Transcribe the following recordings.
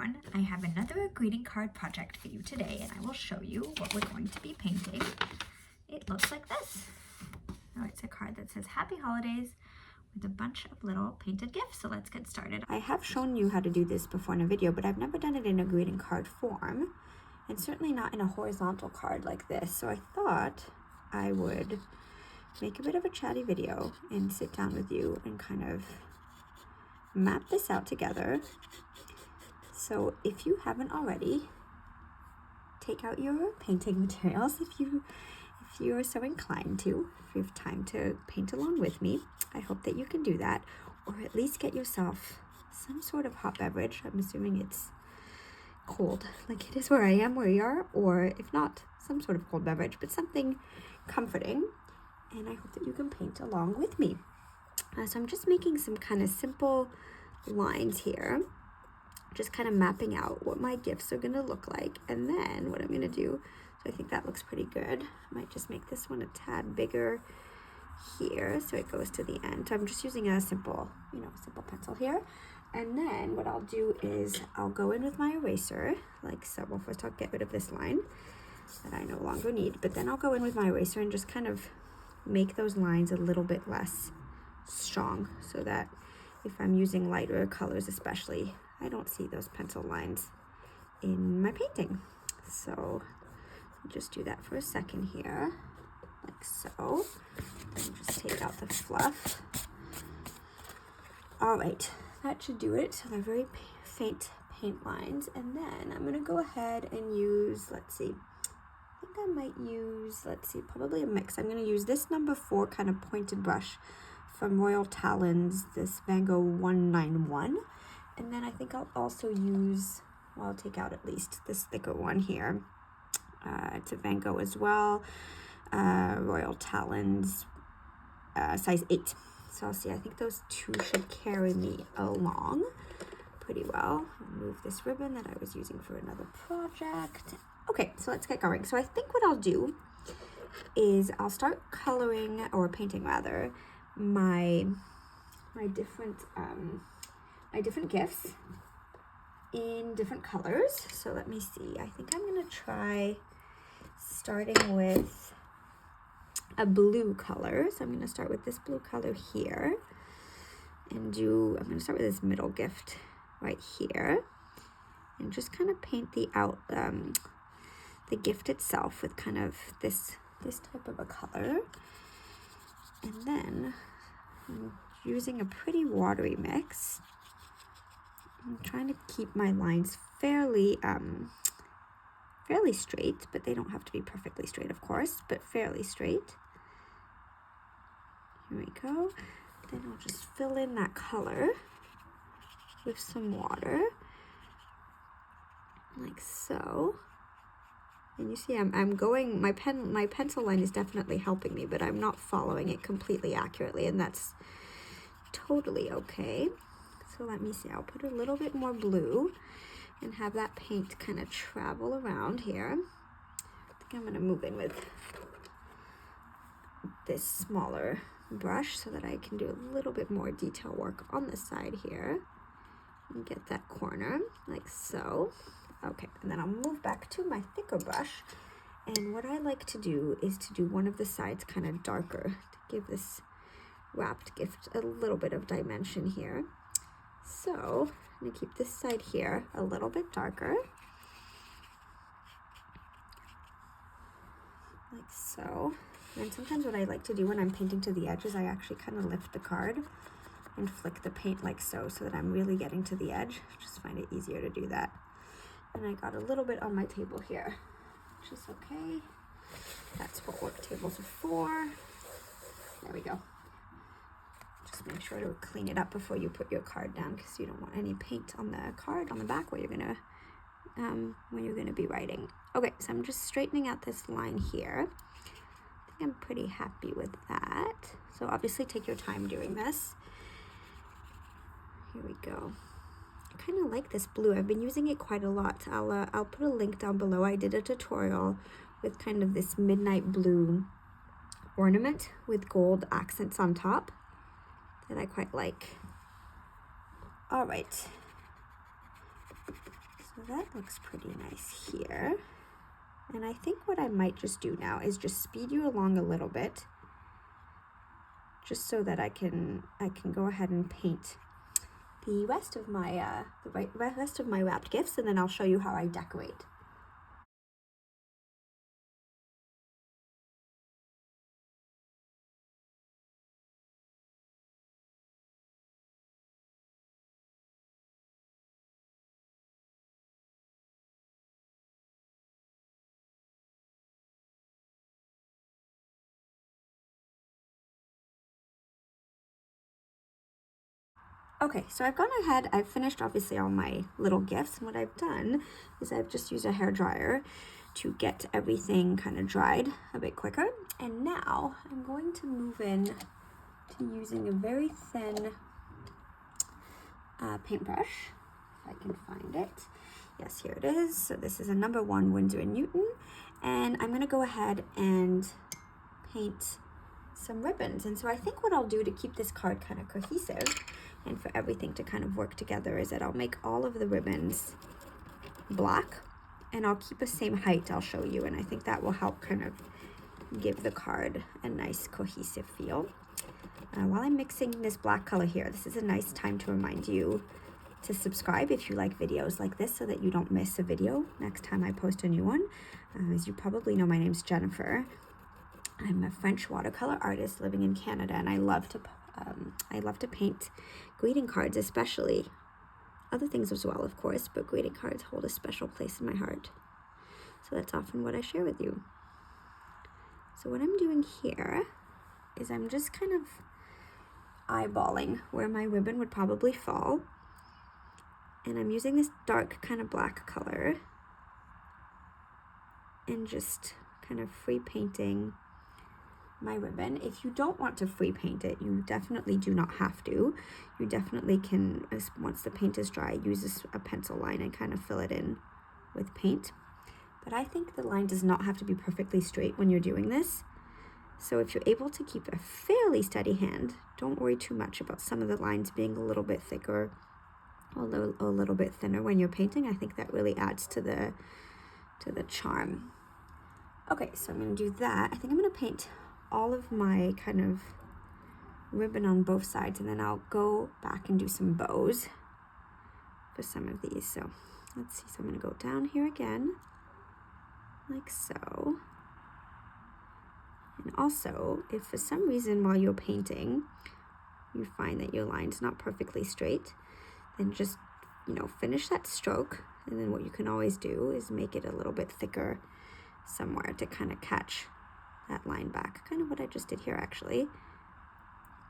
everyone, I have another greeting card project for you today, and I will show you what we're going to be painting. It looks like this. Oh, it's a card that says Happy Holidays with a bunch of little painted gifts, so let's get started. I have shown you how to do this before in a video, but I've never done it in a greeting card form, and certainly not in a horizontal card like this, so I thought I would make a bit of a chatty video and sit down with you and kind of map this out together. So if you haven't already, take out your painting materials if you are so inclined to. If you have time to paint along with me, I hope that you can do that, or at least get yourself some sort of hot beverage. I'm assuming it's cold, like it is where I am, where you are, or if not, some sort of cold beverage, but something comforting, and I hope that you can paint along with me. So I'm just making some kind of simple lines here, just kind of mapping out what my gifts are going to look like, and then what I'm going to do, so I think that looks pretty good. I might just make this one a tad bigger here so it goes to the end. So I'm just using a simple pencil here, and then what I'll do is I'll go in with my eraser like so. Well, first I'll get rid of this line that I no longer need, but then I'll go in with my eraser and just kind of make those lines a little bit less strong, so that if I'm using lighter colors especially, I don't see those pencil lines in my painting. So I'll just do that for a second here, like so. And just take out the fluff. All right, that should do it. So they're very faint paint lines. And then I'm gonna go ahead and use, let's see, I think I might use, probably a mix. I'm gonna use this number 4 kind of pointed brush from Royal Talens, this Van Gogh 191. And then I think I'll also use, well, I'll take out at least this thicker one here. It's a Van Gogh as well, Royal Talens, size 8. So I'll see, I think those two should carry me along pretty well. I'll move this ribbon that I was using for another project. Okay, so let's get going. So I think what I'll do is I'll start coloring, or painting rather, my different gifts in different colors. So let me see. I think I'm gonna try starting with a blue color. So I'm gonna start with this blue color here, and I'm gonna start with this middle gift right here, and just kind of paint the gift itself with kind of this type of a color. And then I'm using a pretty watery mix. I'm trying to keep my lines fairly straight, but they don't have to be perfectly straight, of course, but fairly straight. Here we go. Then I'll just fill in that color with some water, like so. And you see I'm going, my pencil line is definitely helping me, but I'm not following it completely accurately, and that's totally okay. So let me see, I'll put a little bit more blue and have that paint kind of travel around here. I think I'm gonna move in with this smaller brush so that I can do a little bit more detail work on the side here and get that corner like so. Okay, and then I'll move back to my thicker brush, and what I like to do is to do one of the sides kind of darker to give this wrapped gift a little bit of dimension here. So I'm gonna keep this side here a little bit darker, like so. And sometimes what I like to do when I'm painting to the edge is I actually kind of lift the card and flick the paint like so, so that I'm really getting to the edge. Just find it easier to do that. And I got a little bit on my table here, which is okay. That's what work tables are for. There we go. Just make sure to clean it up before you put your card down, because you don't want any paint on the card on the back where you're gonna when you're gonna be writing. Okay, so I'm just straightening out this line here. I think I'm pretty happy with that. So obviously take your time doing this. Here we go. I kind of like this blue. I've been using it quite a lot. I'll put a link down below. I did a tutorial with kind of this midnight blue ornament with gold accents on top that I quite like. All right. that looks pretty nice here. And I think what I might just do now is just speed you along a little bit, just so that I can go ahead and paint the rest of my wrapped gifts, and then I'll show you how I decorate. Okay, so I've gone ahead, I've finished obviously all my little gifts, and what I've done is I've just used a hair dryer to get everything kind of dried a bit quicker. And now I'm going to move in to using a very thin paintbrush, if I can find it. Yes, here it is. So this is a number 1 Winsor & Newton, and I'm gonna go ahead and paint some ribbons. And so I think what I'll do to keep this card kind of cohesive and for everything to kind of work together is that I'll make all of the ribbons black, and I'll keep the same height, I'll show you, and I think that will help kind of give the card a nice cohesive feel. While I'm mixing this black color here, this is a nice time to remind you to subscribe if you like videos like this so that you don't miss a video next time I post a new one. As you probably know, my name's Jennifer. I'm a French watercolor artist living in Canada, and I love to paint greeting cards, especially. Other things as well, of course, but greeting cards hold a special place in my heart. So that's often what I share with you. So what I'm doing here is I'm just kind of eyeballing where my ribbon would probably fall. And I'm using this dark kind of black color and just kind of free painting my ribbon. If you don't want to free paint it, you definitely do not have to. You definitely can, once the paint is dry, use a pencil line and kind of fill it in with paint. But I think the line does not have to be perfectly straight when you're doing this. So if you're able to keep a fairly steady hand, don't worry too much about some of the lines being a little bit thicker or a little bit thinner when you're painting. I think that really adds to the charm. Okay, so I'm going to do that. I think I'm going to paint all of my kind of ribbon on both sides, and then I'll go back and do some bows for some of these. So let's see, so I'm going to go down here again like so. And also, if for some reason while you're painting you find that your line's not perfectly straight, then just, finish that stroke, and then what you can always do is make it a little bit thicker somewhere to kind of catch that line back, kind of what I just did here actually.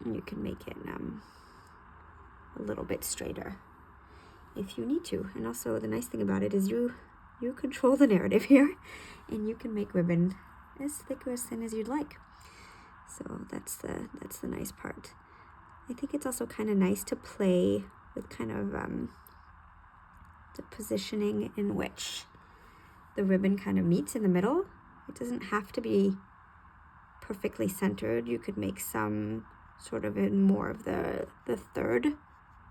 And you can make it a little bit straighter if you need to. And also the nice thing about it is you control the narrative here, and you can make ribbon as thick or as thin as you'd like. So that's the nice part. I think it's also kind of nice to play with kind of the positioning in which the ribbon kind of meets in the middle. It doesn't have to be perfectly centered. You could make some sort of in more of the third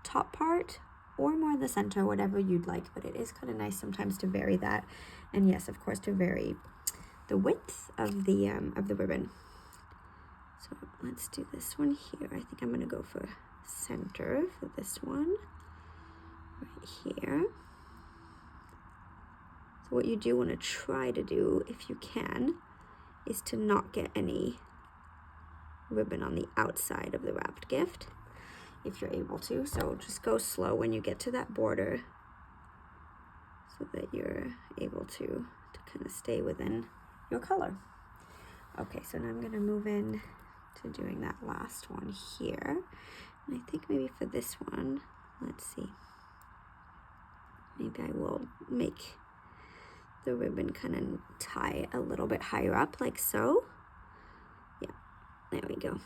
top part, or more in the center, whatever you'd like, but it is kind of nice sometimes to vary that. And yes, of course, to vary the width of the ribbon. So let's do this one here. I think I'm going to go for center for this one right here. So what you do want to try to do, if you can, is to not get any ribbon on the outside of the wrapped gift, if you're able to. So just go slow when you get to that border so that you're able to kind of stay within your color. Okay, so now I'm going to move in to doing that last one here. And I think maybe for this one, let's see, maybe I will make the ribbon kind of tie a little bit higher up like so. Yeah, there we go.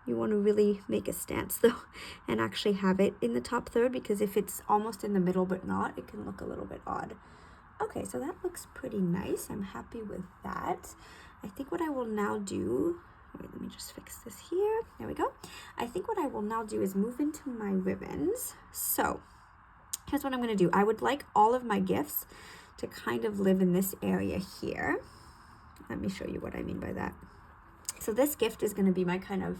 You want to really make a stance though and actually have it in the top third, because if it's almost in the middle but not, it can look a little bit odd. Okay, so that looks pretty nice. I'm happy with that. I think what I will now do, wait, let me just fix this here. There we go. I think what I will now do is move into my ribbons. So here's what I'm going to do. I would like all of my gifts to kind of live in this area here. Let me show you what I mean by that. So this gift is going to be my kind of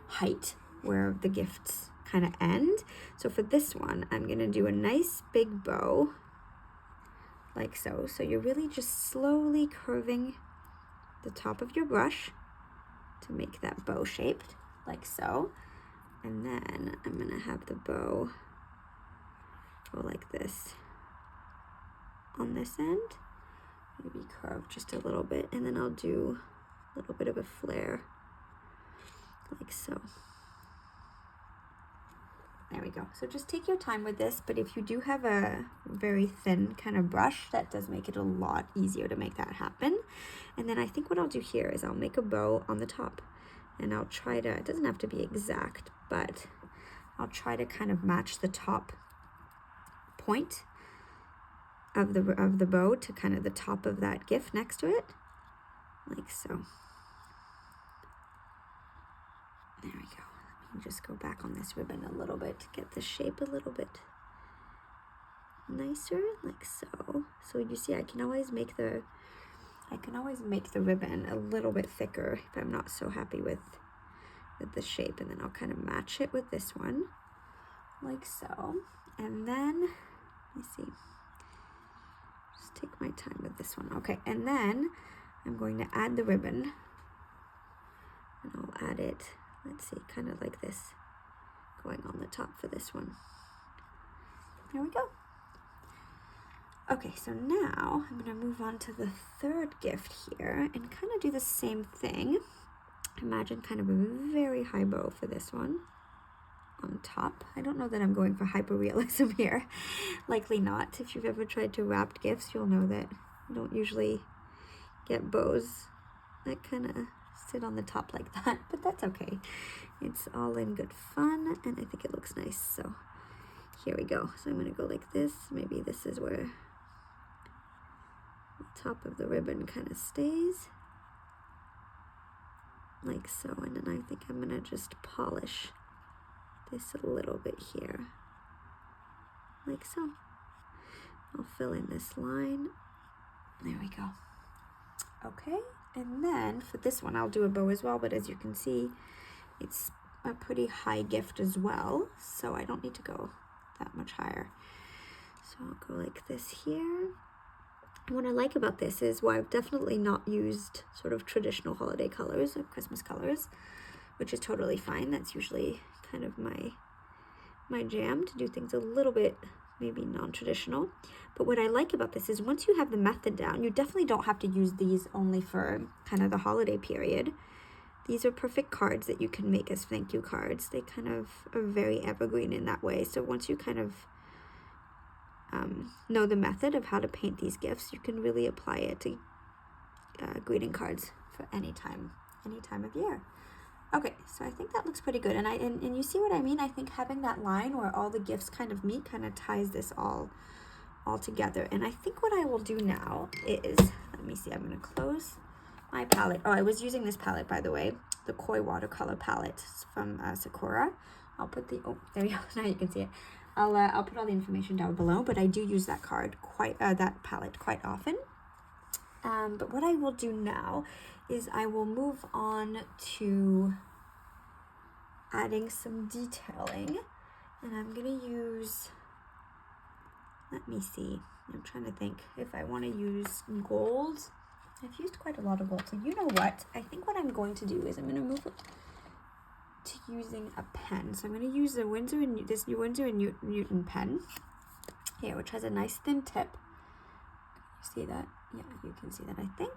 height where the gifts kind of end. So for this one, I'm going to do a nice big bow like so. So you're really just slowly curving the top of your brush to make that bow shaped like so. And then I'm going to have the bow go like this on this end, maybe curve just a little bit, and then I'll do a little bit of a flare like so. There we go. So just take your time with this, but if you do have a very thin kind of brush, that does make it a lot easier to make that happen. And then I think what I'll do here is I'll make a bow on the top, and I'll try to, it doesn't have to be exact, but I'll try to kind of match the top point of the bow to kind of the top of that gift next to it, like so. There we go. Let me just go back on this ribbon a little bit to get the shape a little bit nicer, like so. So you see, I can always make the ribbon a little bit thicker if I'm not so happy with the shape, and then I'll kind of match it with this one, like so. And then, let me see, just take my time with this one. Okay, and then I'm going to add the ribbon, and I'll add it, let's see, kind of like this, going on the top for this one. There we go. Okay, so now I'm going to move on to the third gift here and kind of do the same thing. Imagine kind of a very high bow for this one on top. I don't know that I'm going for hyper-realism here. Likely not. If you've ever tried to wrap gifts, you'll know that you don't usually get bows that kind of sit on the top like that, but that's okay. It's all in good fun, and I think it looks nice. So here we go. So I'm going to go like this. Maybe this is where the top of the ribbon kind of stays, like so. And then I think I'm going to just polish this a little bit here, like so. I'll fill in this line. There we go. Okay, and then for this one, I'll do a bow as well, but as you can see, it's a pretty high gift as well, so I don't need to go that much higher. So I'll go like this here. And what I like about this is, well, I've definitely not used sort of traditional holiday colors or Christmas colors, which is totally fine. That's usually kind of my jam, to do things a little bit maybe non-traditional. But what I like about this is once you have the method down, you definitely don't have to use these only for kind of the holiday period. These are perfect cards that you can make as thank you cards. They kind of are very evergreen in that way. So once you kind of know the method of how to paint these gifts, you can really apply it to greeting cards for any time of year. Okay, so I think that looks pretty good, and you see what I mean? I think having that line where all the gifts kind of meet kind of ties this all together. And I think what I will do now is, let me see, I'm going to close my palette. Oh, I was using this palette, by the way, the Koi watercolor palette from Sakura. I'll put the, oh, there you go, now you can see it. I'll put all the information down below, but I do use that that palette quite often. But what I will do now is I will move on to adding some detailing, and I'm gonna use, let me see, I'm trying to think if I want to use gold. I've used quite a lot of gold, so you know what, I think what I'm going to do is I'm going to move to using a pen. So I'm going to use the Winsor and Newton pen here, which has a nice thin tip. You see that? Yeah, you can see that, I think.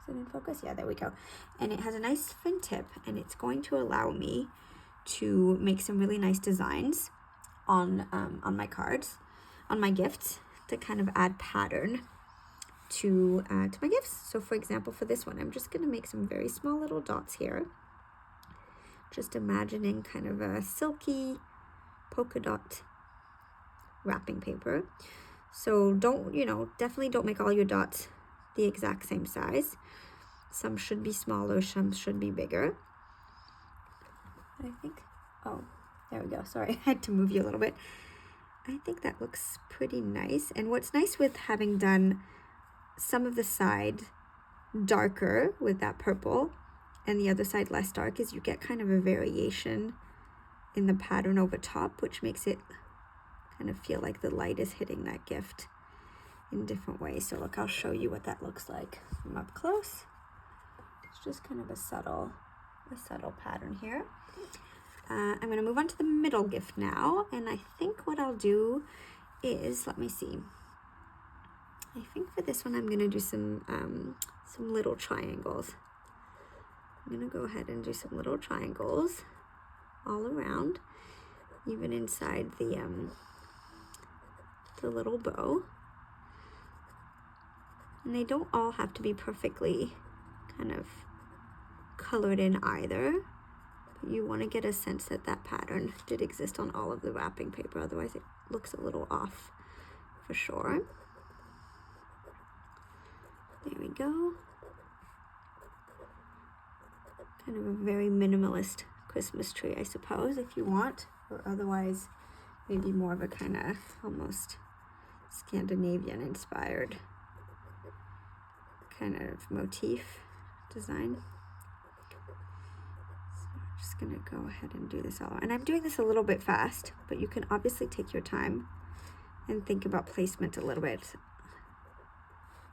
Is it in focus? Yeah, there we go. And it has a nice thin tip, and it's going to allow me to make some really nice designs on my cards, on my gifts, to kind of add pattern to my gifts. So for example, for this one, I'm just going to make some very small little dots here. Just imagining kind of a silky polka dot wrapping paper. So don't, definitely don't make all your dots the exact same size. Some should be smaller, some should be bigger. I think, oh, there we go. Sorry, I had to move you a little bit. I think that looks pretty nice. And what's nice with having done some of the side darker with that purple and the other side less dark is you get kind of a variation in the pattern over top, which makes it kind of feel like the light is hitting that gift in different ways. So look, I'll show you what that looks like from up close. It's just kind of a subtle pattern here. I'm going to move on to the middle gift now, and I think what I'll do is, let me see. I think for this one I'm going to do some little triangles. I'm going to go ahead and do some little triangles all around, even inside the little bow. And they don't all have to be perfectly kind of colored in either. You want to get a sense that that pattern did exist on all of the wrapping paper, otherwise it looks a little off for sure. There we go. Kind of a very minimalist Christmas tree, I suppose, if you want, or otherwise maybe more of a kind of almost Scandinavian inspired kind of motif design. Just gonna go ahead and do this all, and I'm doing this a little bit fast, but you can obviously take your time and think about placement a little bit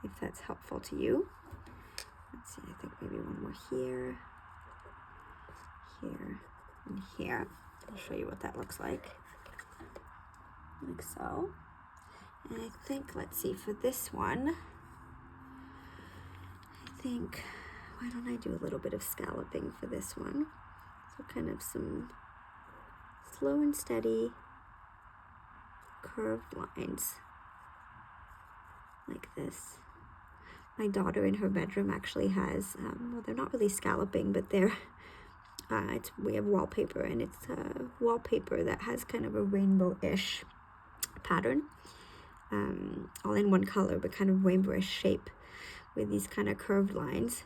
if that's helpful to you. Let's see, I think maybe one more here, here, and here. I'll show you what that looks like so. And I think, let's see, for this one, I think, why don't I do a little bit of scalloping for this one? So kind of some slow and steady curved lines like this. My daughter in her bedroom actually has, well, they're not really scalloping, but they're, we have wallpaper, and it's wallpaper that has kind of a rainbow-ish pattern, all in one color, but kind of rainbowish shape with these kind of curved lines.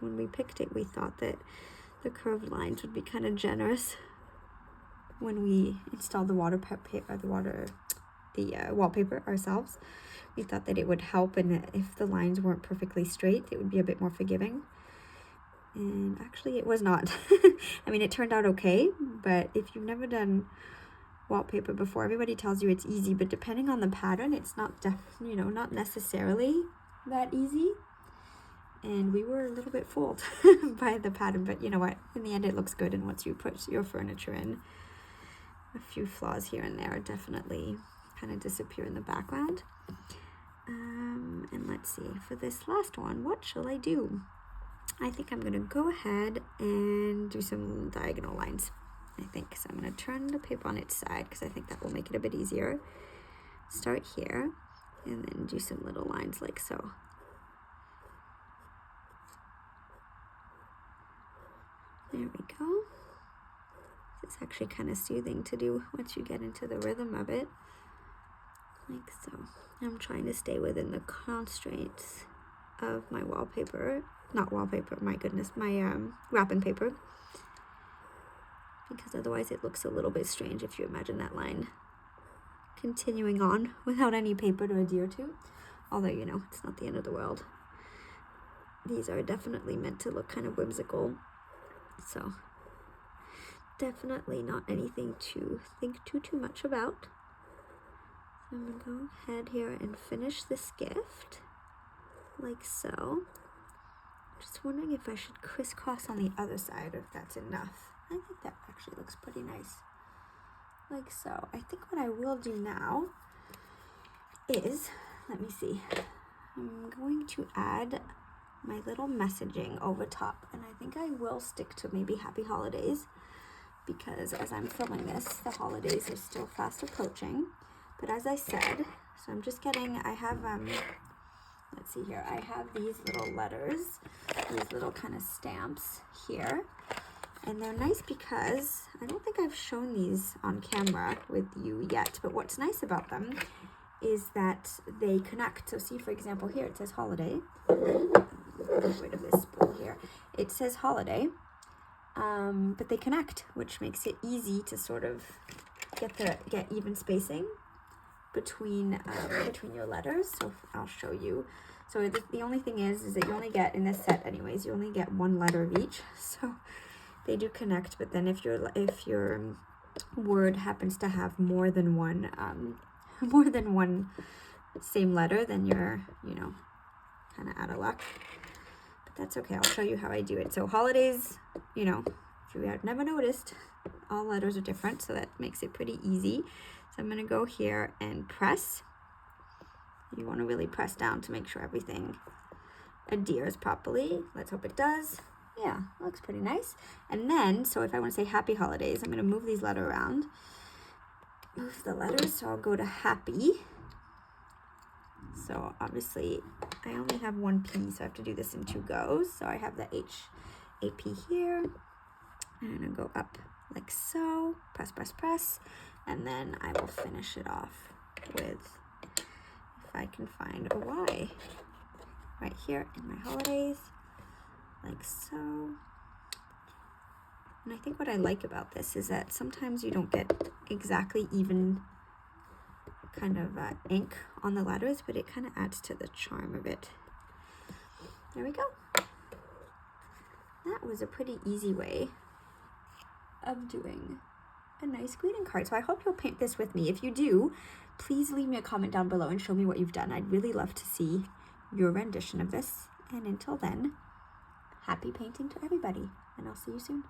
When we picked it, we thought that the curved lines would be kind of generous when we installed the wallpaper ourselves. We thought that it would help, and that if the lines weren't perfectly straight, it would be a bit more forgiving. And actually it was not. I mean, it turned out okay, but if you've never done wallpaper before, everybody tells you it's easy, but depending on the pattern, it's not not necessarily that easy. And we were a little bit fooled by the pattern, but you know what? In the end, it looks good, and once you put your furniture in, a few flaws here and there definitely kind of disappear in the background. And let's see, for this last one, what shall I do? I think I'm going to go ahead and do some diagonal lines, I think. So I'm going to turn the paper on its side, because I think that will make it a bit easier. Start here, and then do some little lines like so. There we go. It's actually kind of soothing to do once you get into the rhythm of it, like so. I'm trying to stay within the constraints of my wallpaper, not wallpaper, my goodness, my wrapping paper, because otherwise it looks a little bit strange if you imagine that line continuing on without any paper to adhere to, although, you know, it's not the end of the world. These are definitely meant to look kind of whimsical, so definitely not anything to think too much about. So I'm gonna go ahead here and finish this gift like so. Just wondering if I should crisscross on the other side, or if that's enough. I think that actually looks pretty nice, like so. I think what I will do now is, let me see, I'm going to add my little messaging over top, and I think I will stick to maybe Happy Holidays, because as I'm filming this, the holidays are still fast approaching. But as I said, so I'm just getting, I have, let's see here, I have these little letters, these little kind of stamps here, and they're nice because I don't think I've shown these on camera with you yet, but what's nice about them is that they connect. So see, for example, here it says holiday. Get rid of this spool here. It says holiday, but they connect, which makes it easy to sort of get even spacing. between your letters. So I'll show you. So the only thing is that you only get, in this set anyways, you only get one letter of each. So they do connect, but then if your word happens to have more than one same letter, then you're, you know, kind of out of luck. But that's okay. I'll show you how I do it. So holidays, you know, if you have never noticed, all letters are different, so that makes it pretty easy. So I'm going to go here and press. You want to really press down to make sure everything adheres properly. Let's hope it does. Yeah, looks pretty nice. And then, so if I want to say happy holidays, I'm going to move these letters around. Move the letters, so I'll go to happy. So obviously I only have one P, so I have to do this in 2 goes. So I have the H-A-P here. I'm going to go up like so, press, press, press, and then I will finish it off with, if I can find a Y, right here in my holidays, like so. And I think what I like about this is that sometimes you don't get exactly even kind of ink on the letters, but it kind of adds to the charm of it. There we go. That was a pretty easy way of doing a nice greeting card. So I hope you'll paint this with me. If you do, please leave me a comment down below and show me what you've done. I'd really love to see your rendition of this. And until then, happy painting to everybody, and I'll see you soon.